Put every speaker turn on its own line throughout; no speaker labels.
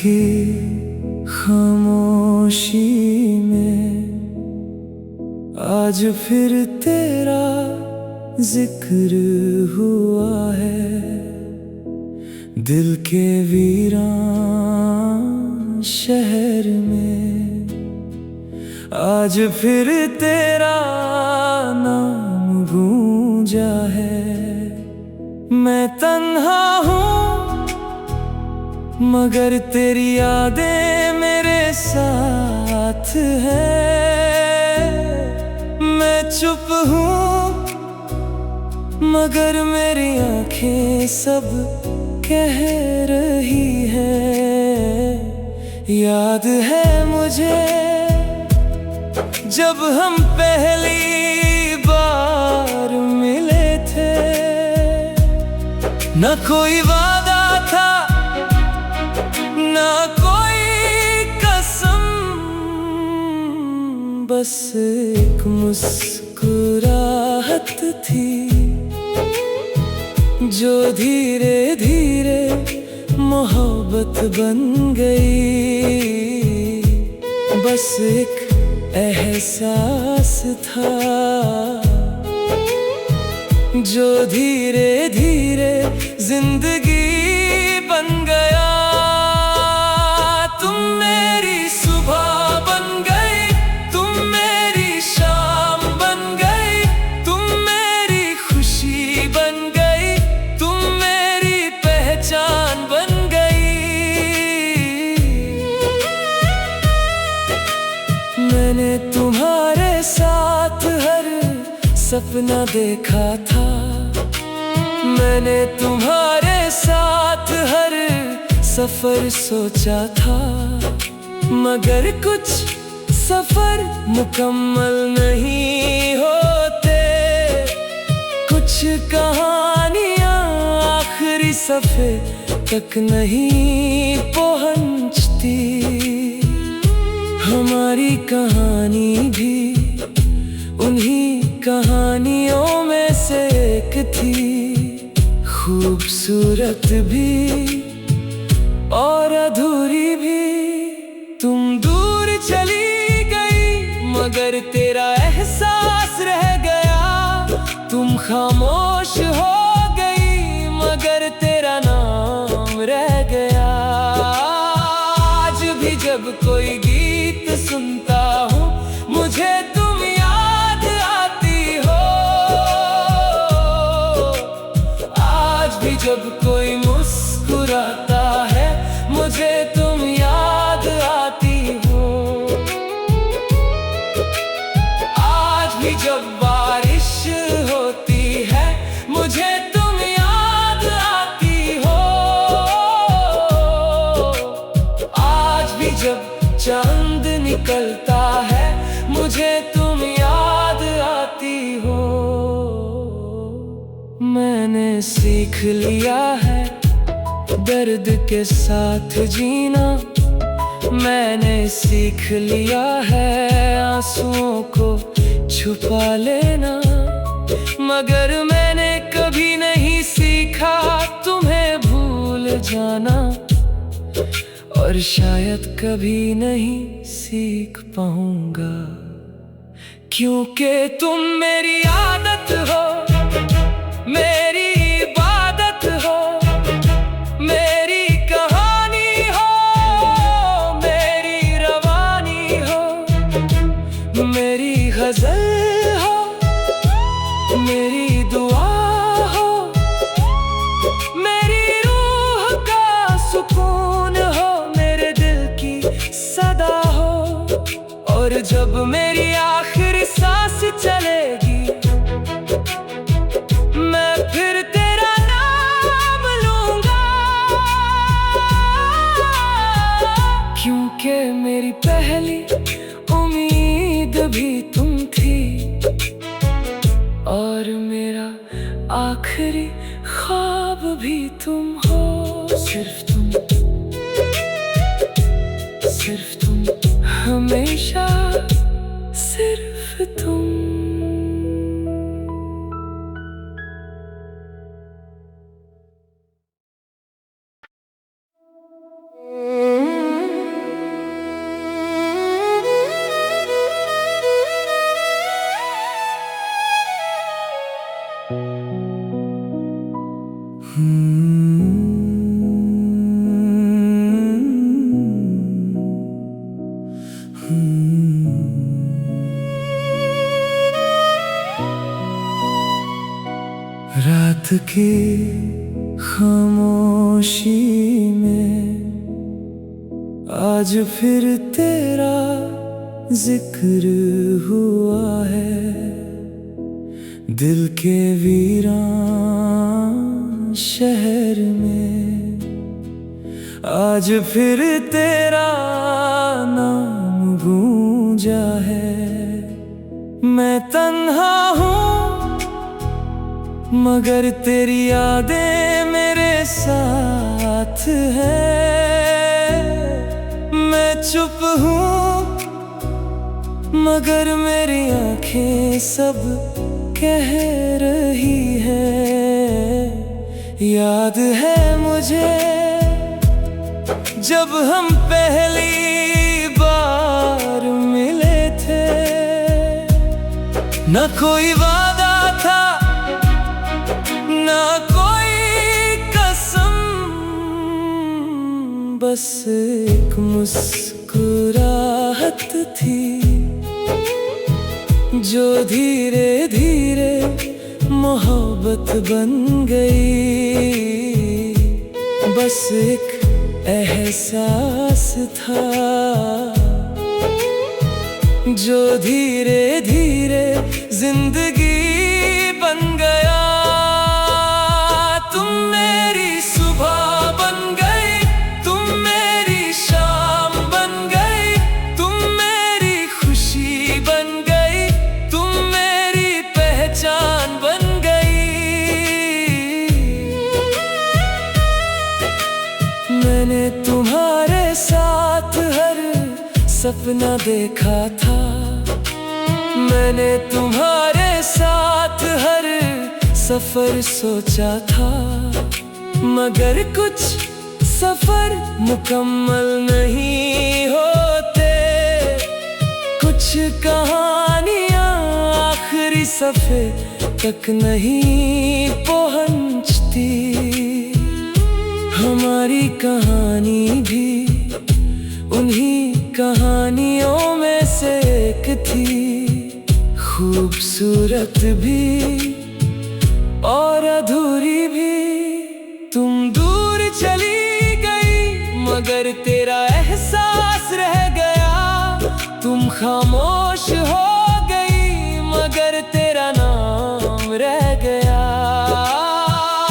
की खामोशी में आज फिर तेरा जिक्र हुआ है। दिल के वीरान शहर में आज फिर तेरा नाम गूंजा है। मैं तन्हा हूँ मगर तेरी यादें मेरे साथ हैं। मैं चुप हूँ मगर मेरी आँखें सब कह रही है। याद है मुझे जब हम पहली बार मिले थे, न कोई वादा था ना कोई कसम, बस एक मुस्कुराहट थी जो धीरे धीरे मोहब्बत बन गई। बस एक एहसास था जो धीरे धीरे जिंदगी बन गया। तुम मेरी सुबह बन गई, तुम मेरी शाम बन गई, तुम मेरी खुशी बन गई, तुम मेरी पहचान बन गई। मैंने तुम्हारे साथ हर सपना देखा था, मैंने तुम्हारे साथ हर सफर सोचा था, मगर कुछ सफर मुकम्मल नहीं होते। कुछ कहानियां आखिरी सफ़े तक नहीं पहुंचती। हमारी कहानी भी उन्हीं कहानियों में से एक थी, खूबसूरत भी और अधूरी भी। तुम दूर चली गई मगर तेरा एहसास रह गया। तुम खामोश हो गई मगर तेरा नाम रह गया। आज भी जब कोई गीत सुनता हूँ मुझे तुम याद आती हो। आज भी जब कोई मुस्कुराता है मुझे तुम याद आती हो। आज भी जब बारिश होती है मुझे तुम याद आती हो। आज भी जब चांद निकलता है मुझे तुम याद आती हो। मैंने सीख लिया है दर्द के साथ जीना, मैंने सीख लिया है आंसुओं को छुपा लेना, मगर मैंने कभी नहीं सीखा तुम्हें भूल जाना, और शायद कभी नहीं सीख पाऊंगा, क्योंकि तुम मेरी आदत हो, मेरी इबादत हो, मेरी कहानी हो, मेरी रवानी हो, मेरी गजल हो, मेरी दुआ हो, मेरी रूह का सुकून हो, मेरे दिल की सदा हो। और जब मेरी आखिरी सांस चलेगी मैं फिर तेरा नाम लूंगा, क्योंकि मेरी पहली उम्मीद भी तुम थी और मेरा आखिरी ख्वाब भी तुम हो। सिर्फ तुम, सिर्फ तुम, हमेशा सिर्फ तुम। की खामोशी में आज फिर तेरा जिक्र हुआ है। दिल के वीरान शहर में आज फिर तेरा नाम गूंजा है। मैं तन्हा हूँ मगर तेरी यादें मेरे साथ हैं। मैं चुप हूँ मगर मेरी आंखें सब कह रही है। याद है मुझे जब हम पहली बार मिले थे, न कोई वादा था ना कोई कसम, बस एक मुस्कुराहट थी जो धीरे धीरे मोहब्बत बन गई। बस एक एहसास था जो धीरे धीरे जिंदगी बन गया। तुम मेरी सुबह बन गई, तुम मेरी शाम बन गई, तुम मेरी खुशी बन गई, तुम मेरी पहचान बन गई। मैंने तुम्हारे साथ हर सपना देखा था, मैंने तुम्हारे साथ हर सफर सोचा था, मगर कुछ सफर मुकम्मल नहीं होते। कुछ कहानियां आखिरी सफे तक नहीं पहुंचती। हमारी कहानी भी उन्हीं कहानियों में से एक थी, खूबसूरत भी और अधूरी भी। तुम दूर चली गई मगर तेरा एहसास रह गया। तुम खामोश हो गई मगर तेरा नाम रह गया।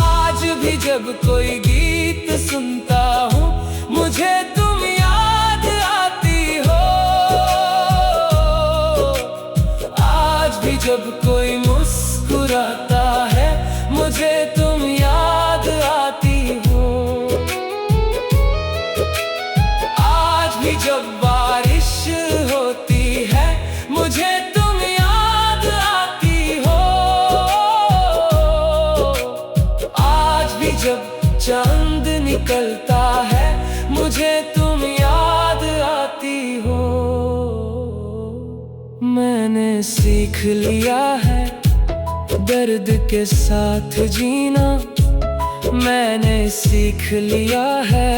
आज भी जब कोई गीत सुनता हूँ मुझे तुम याद आती हो। आज भी जब कोई मुस्कुराता है मुझे तुम याद आती हो। आज भी जब बारिश होती है मुझे तुम याद आती हो। आज भी जब चांद निकलता है मुझे तुम याद आती हो। मैंने सीख लिया है दर्द के साथ जीना, मैंने सीख लिया है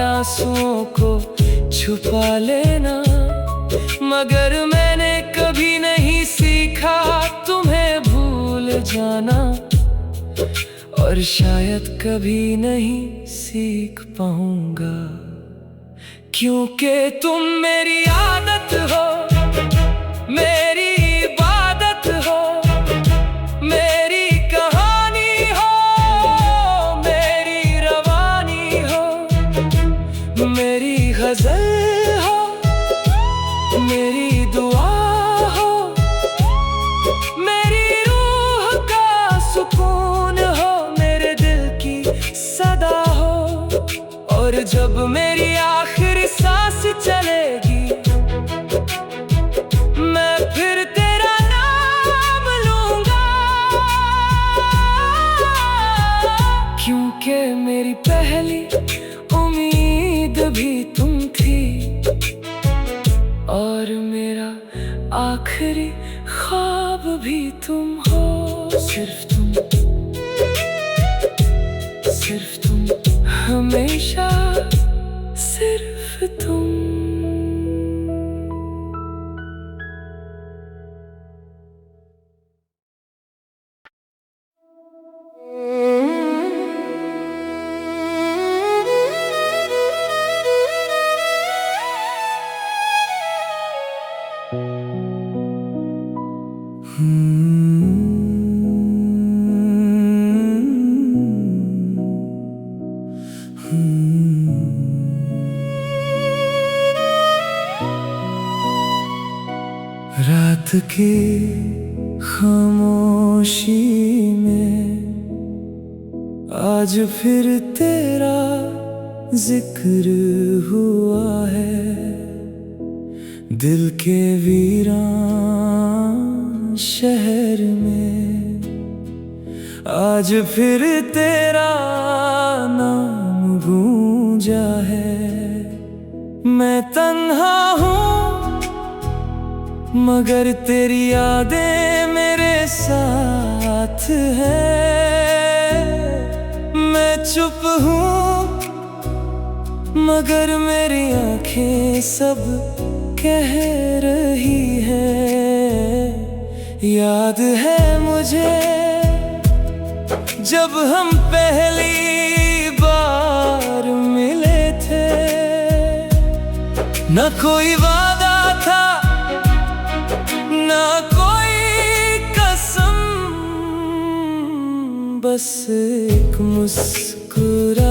आंसुओं को छुपा लेना, मगर मैंने कभी नहीं सीखा तुम्हें भूल जाना, और शायद कभी नहीं सीख पाऊंगा। क्योंकि तुम मेरी आदत हो, मेरी इबादत हो, मेरी कहानी हो, मेरी रवानी हो, मेरी गजल हो, मेरी दुआ हो, मेरी रूह का सुकून हो, मेरे दिल की सदा हो। और जब मेरी आखिरी सांस चलेगी मैं फिर तेरा नाम लूंगा। क्योंकि मेरी पहली उम्मीद भी तुम थी और मेरा आखिरी ख्वाब भी तुम हो। सिर्फ तुम, सिर्फ तुम, हमेशा सिर्फ तुम। रात की खामोशी में आज फिर तेरा जिक्र हुआ है। दिल के वीरान शहर में आज फिर तेरा नाम गूंजा है। मैं तन्हा हूँ मगर तेरी यादें मेरे साथ है। मैं चुप हूँ मगर मेरी आंखें सब कह रही है। याद है मुझे जब हम पहली बार मिले थे। न कोई वादा था ना कोई कसम, बस एक मुस्कुराहट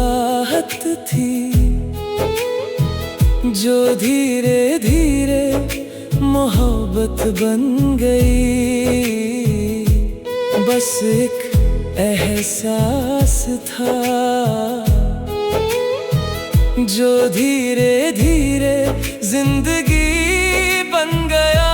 थी जो धीरे धीरे मोहब्बत बन गई। बस एक एहसास था जो धीरे धीरे जिंदगी बन गया।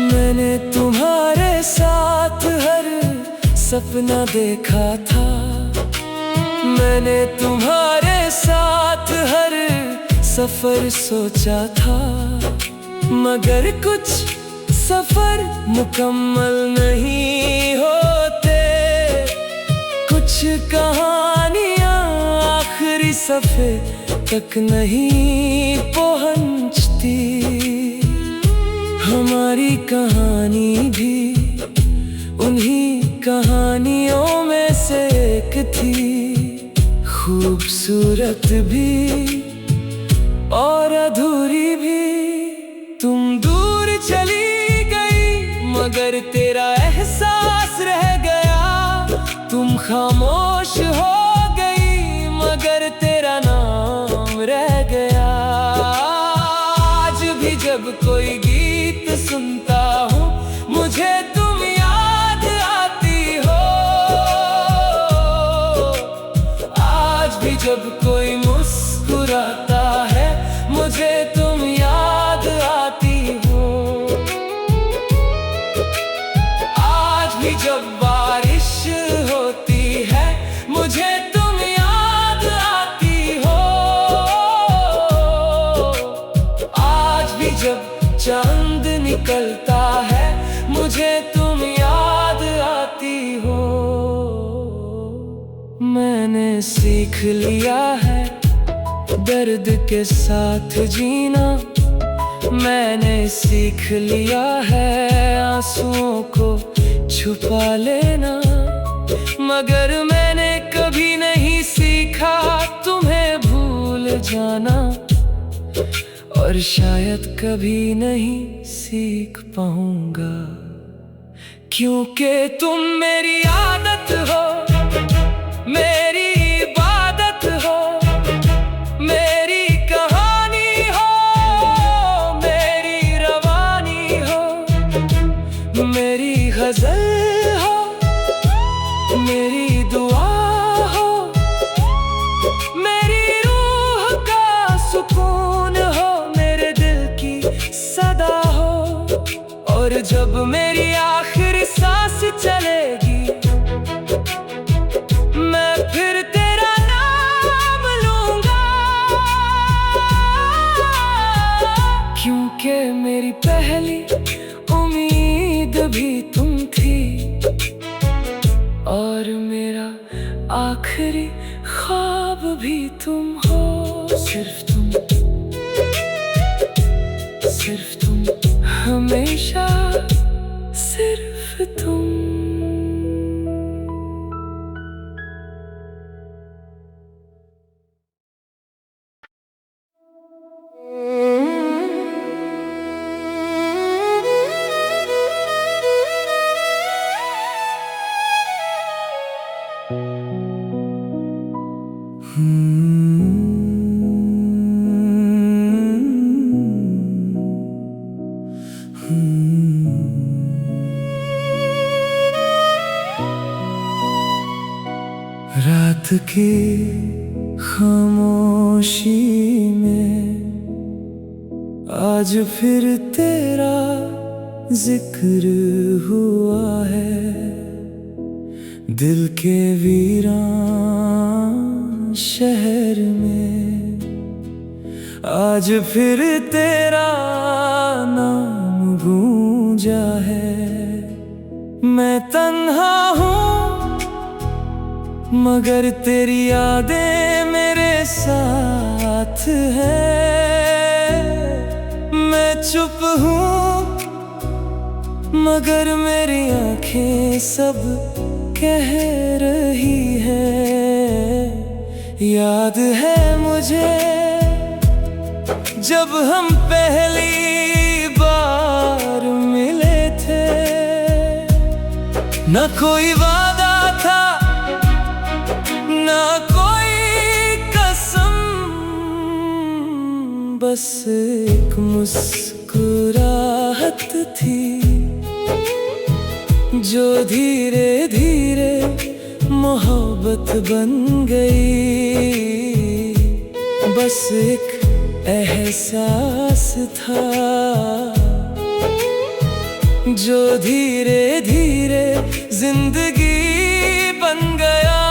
मैंने तुम्हारे साथ हर सपना देखा था। मैंने तुम्हारे साथ हर सफर सोचा था। मगर कुछ सफर मुकम्मल नहीं होते। कुछ कहानियां आखिरी सफे तक नहीं पहुंचती। हमारी कहानी भी उन्हीं कहानियों में से एक थी। खूबसूरत भी और अधूरी भी। तुम दूर चली गई मगर तेरा एहसास रह गया। तुम खामोश हो गई मगर तेरा नाम रह गया। आज भी जब कोई गीत सुनता हूँ मुझे तुम याद आती हो। आज भी जब कोई मुस्कुराता है मुझे तुम याद आती हो। आज भी जब बारिश होती है मुझे तुम याद आती हो। आज भी जब चांद निकलता है मुझे तुम याद आती हो। मैंने सीख लिया है दर्द के साथ जीना। मैंने सीख लिया है आंसुओं को छुपा लेना। मगर मैंने कभी नहीं सीखा तुम्हें भूल जाना। और शायद कभी नहीं सीख पाऊंगा। क्योंकि तुम मेरी आदत हो, मेरी इबादत हो, मेरी कहानी हो, मेरी रवानी हो, मेरी गजल हो, मेरी दुआ हो, मेरी रूह का सुकून हो, मेरे दिल की सदा हो। और जब मेरी आखिरी सांस चलेगी मैं फिर तेरा नाम लूंगा। क्योंकि मेरी पहली उम्मीद भी तुम थी और मेरा आखिरी ख्वाब भी तुम हो। सिर्फ तुम। सिर्फ तुम। रात की खामोशी में आज फिर तेरा जिक्र हुआ है। दिल के वीरान शहर में आज फिर तेरा नाम गूंजा है। मैं तन्हा हूँ मगर तेरी यादें मेरे साथ है। मैं चुप हूँ मगर मेरी आँखें सब कह रही है। याद है मुझे जब हम पहली बार मिले थे। न कोई वादा था ना कोई कसम, बस एक मुस्कुराहट थी जो धीरे धीरे मोहब्बत बन गई। बस एक एहसास था जो धीरे धीरे जिंदगी बन गया।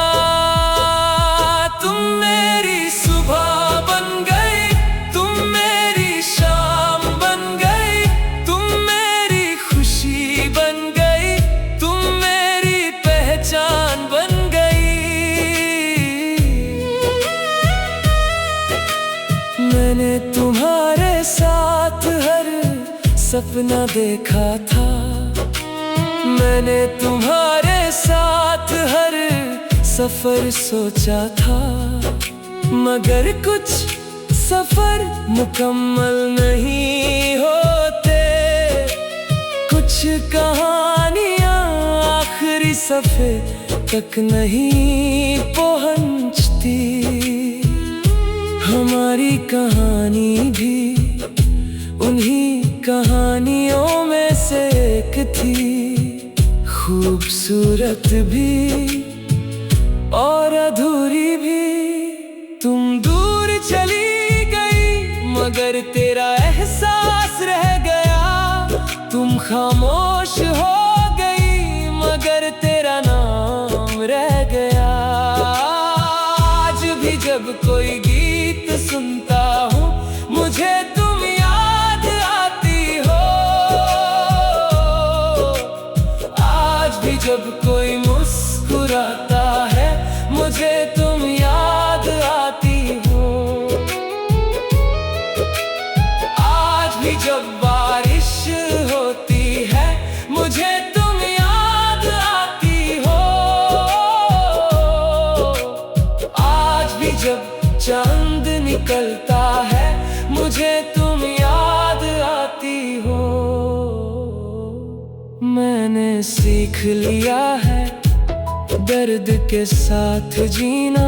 तुम मेरी सुबह बन गई, तुम मेरी शाम बन गई, तुम मेरी खुशी बन गई, तुम मेरी पहचान बन गई। मैंने तुम्हारे साथ हर सपना देखा था। मैंने तुम्हारे साथ हर सफर सोचा था। मगर कुछ सफर मुकम्मल नहीं होते। कुछ कहानियां आखिरी सफ़े तक नहीं पहुंचती। हमारी कहानी भी उन्हीं कहानियों में से एक थी। खूबसूरत भी और अधूरी भी। तुम दूर चली गई मगर तेरा एहसास रह गया। तुम खामोश हो गई मगर तेरा नाम रह गया। आज भी जब कोई गीत सुनता हूँ मुझे तुम याद आती हो। आज भी जब कोई मुस्कुराता है मुझे तुम याद आती हो। आज भी जब बारिश होती है मुझे तुम याद आती हो। आज भी जब चांद निकलता है मुझे तुम याद आती हो। मैंने सीख लिया है दर्द के साथ जीना।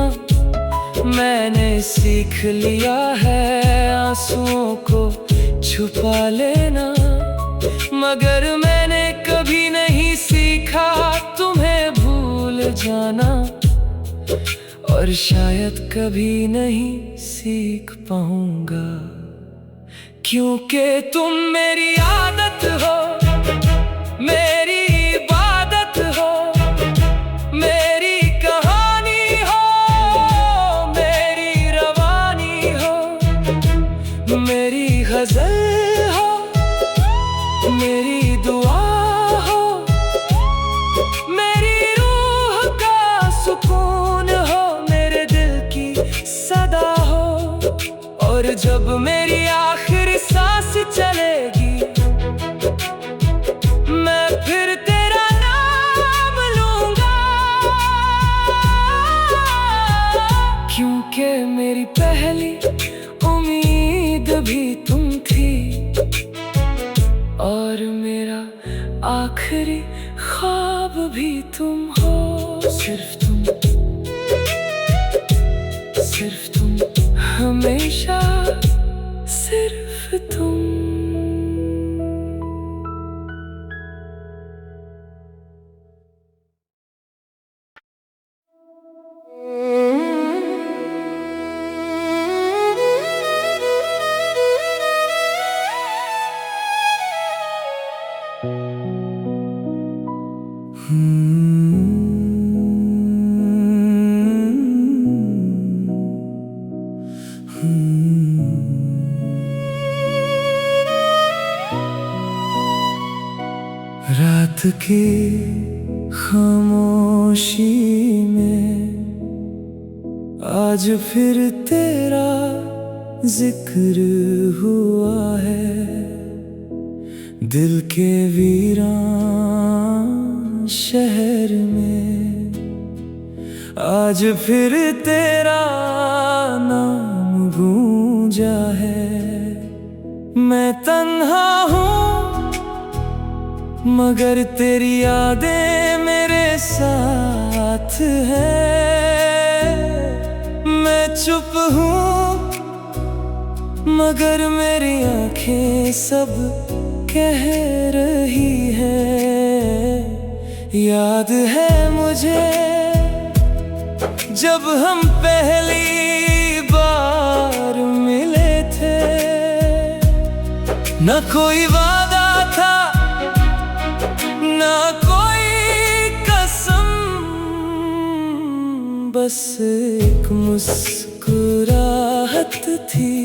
मैंने सीख लिया है आंसुओं को छुपा लेना। मगर मैंने कभी नहीं सीखा तुम्हें भूल जाना। और शायद कभी नहीं सीख पाऊंगा क्योंकि तुम मेरी आदत हो, मेरी इबादत हो, मेरी कहानी हो, मेरी रवानी हो, मेरी गजल हो, मेरी दुआ हो, मेरी रूह का सुकून हो, मेरे दिल की सदा हो। और जब मेरी आखिरी सांस चलेगी मैं फिर तेरा आखिरी ख्वाब भी तुम हो। सिर्फ तुम, सिर्फ तुम, हमेशा सिर्फ तुम। रात की खामोशी में आज फिर तेरा जिक्र हुआ है। दिल के वीरान शहर में आज फिर तेरा नाम गूंजा है। मैं तन्हा हूँ मगर तेरी यादें मेरे साथ है। मैं चुप हूँ मगर मेरी आँखें सब कह रही है। याद है मुझे जब हम पहली बार मिले थे। न कोई वादा था ना कोई कसम, बस एक मुस्कुराहट थी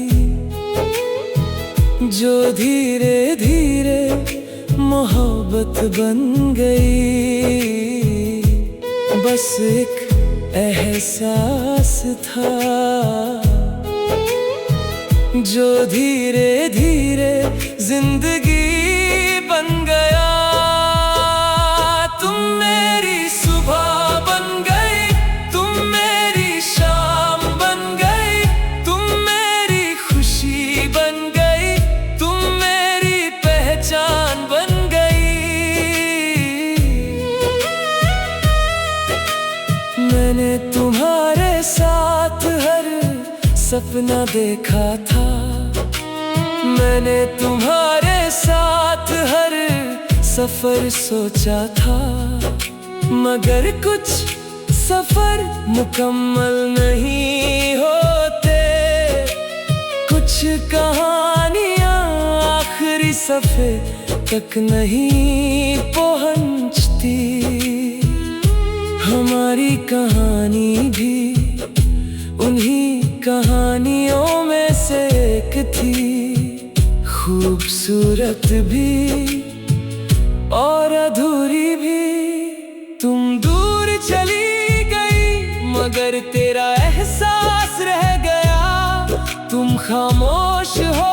जो धीरे धीरे मोहब्बत बन गई। बस एक एहसास था जो धीरे धीरे जिंदगी बन गया। तुम मेरी सुबह बन गई, तुम मेरी शाम बन गई, तुम मेरी खुशी बन गई, तुम मेरी पहचान बन गई। मैंने तुम्हारे साथ हर सपना देखा था। मैंने तुम्हारे साथ हर सफर सोचा था। मगर कुछ सफर मुकम्मल नहीं होते। कुछ कहानियां आखिरी सफ़े तक नहीं पहुंचती। हमारी कहानी भी उन्हीं कहानियों में से एक थी। खूबसूरत भी और अधूरी भी। तुम दूर चली गई मगर तेरा एहसास रह गया। तुम खामोश हो